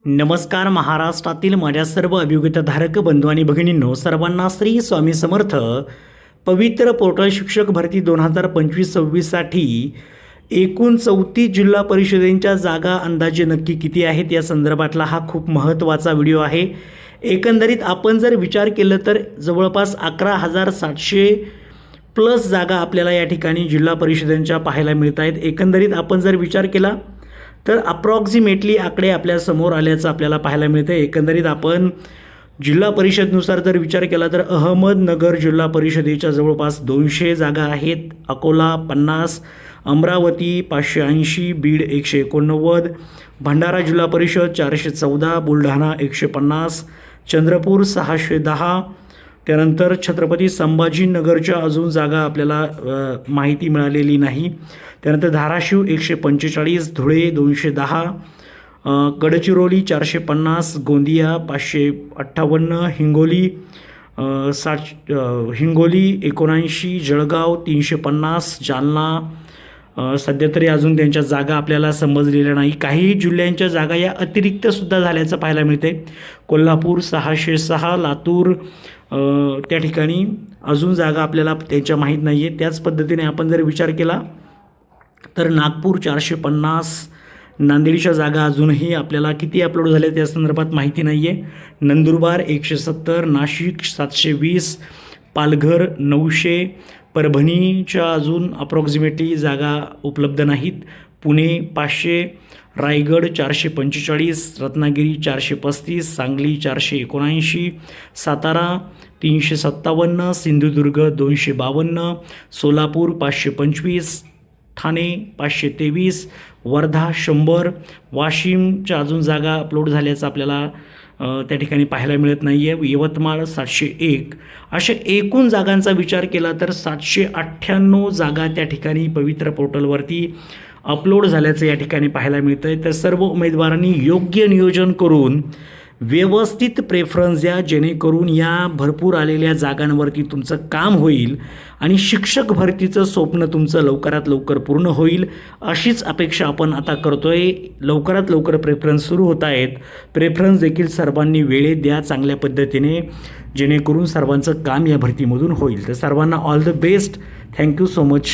नमस्कार. महाराष्ट्रातील माझ्या सर्व अभियोगिताधारक बंधू आणि भगिनींनो, सर्वांना श्री स्वामी समर्थ. पवित्र पोर्टल शिक्षक भरती 2025-26साठी एकूण 34 जिल्हा परिषदेच्या जागा अंदाजे नक्की किती आहेत या संदर्भातला हा खूप महत्त्वाचा व्हिडिओ आहे. एकंदरीत आपण जर विचार केलं तर जवळपास 11,700 प्लस जागा आपल्याला या ठिकाणी जिल्हा परिषदेच्या पाहायला मिळत आहेत. एकंदरीत आपण जर विचार केला तर अप्रॉक्सिमेटली आकडे आपल्यासमोर आल्याचं आपल्याला पाहायला मिळतं. एकंदरीत आपण जिल्हा परिषदनुसार जर विचार केला तर अहमदनगर जिल्हा परिषदेच्या जवळपास 200 जागा आहेत, अकोला 50, अमरावती 580, बीड 189, भंडारा जिल्हा परिषद 414, बुलढाणा 150, चंद्रपूर 610. त्यानंतर छत्रपती संभाजीनगरच्या अजून जागा आपल्याला माहिती मिळालेली नाही. त्यानंतर धाराशिव 145, धुळे 210, गडचिरोली 450, गोंदिया 558, हिंगोली 79, जळगाव 350, जालना सध्या तरी अजून त्यांच्या जागा आपल्याला समजलेल्या नाही. काही जिल्ह्यांच्या जागा या अतिरिक्तसुद्धा झाल्याचं पाहायला मिळते. कोल्हापूर 606, लातूर त्या ठिकाणी अजून जागा आपल्याला त्यांच्या माहीत नाही आहे. त्याच पद्धतीने आपण जर विचार केला तर नागपूर 450, नांदेडच्या जागा अजूनही आपल्याला किती अपलोड झाल्या त्या संदर्भात माहिती नाही आहे. नंदुरबार 170, नाशिक 720, पालघर 900, परभणीच्या अजून अप्रॉक्सिमेटली जागा उपलब्ध नाहीत. पुणे 500, रायगड 445, रत्नागिरी 435, सांगली 479, सातारा 357, सिंधुदुर्ग 252, सोलापूर 525, ठाणे 523, वर्धा 100, वाशिमच्या अजून जागा अपलोड झाल्याचं आपल्याला त्या ठिकाणी पाहायला मिळत नाही आहे. यवतमाळ 701. अशा एकूण जागांचा विचार केला तर 798 जागा त्या ठिकाणी पवित्र पोर्टलवरती अपलोड झाल्याचं या ठिकाणी पाहायला मिळतं आहे. तर सर्व उमेदवारांनी योग्य नियोजन करून व्यवस्थित प्रेफरन्स द्या, जेणेकरून या भरपूर आलेल्या जागांवरती तुमचं काम होईल आणि शिक्षक भरतीचं स्वप्न तुमचं लवकरात लवकर पूर्ण होईल अशीच अपेक्षा आपण आता करतो आहे. लवकरात लवकर प्रेफरन्स सुरू होत आहेत. प्रेफरन्स देखील सर्वांनी वेळेत द्या चांगल्या पद्धतीने, जेणेकरून सर्वांचं काम या भरतीमधून होईल. तर सर्वांना all the best. Thank you so much.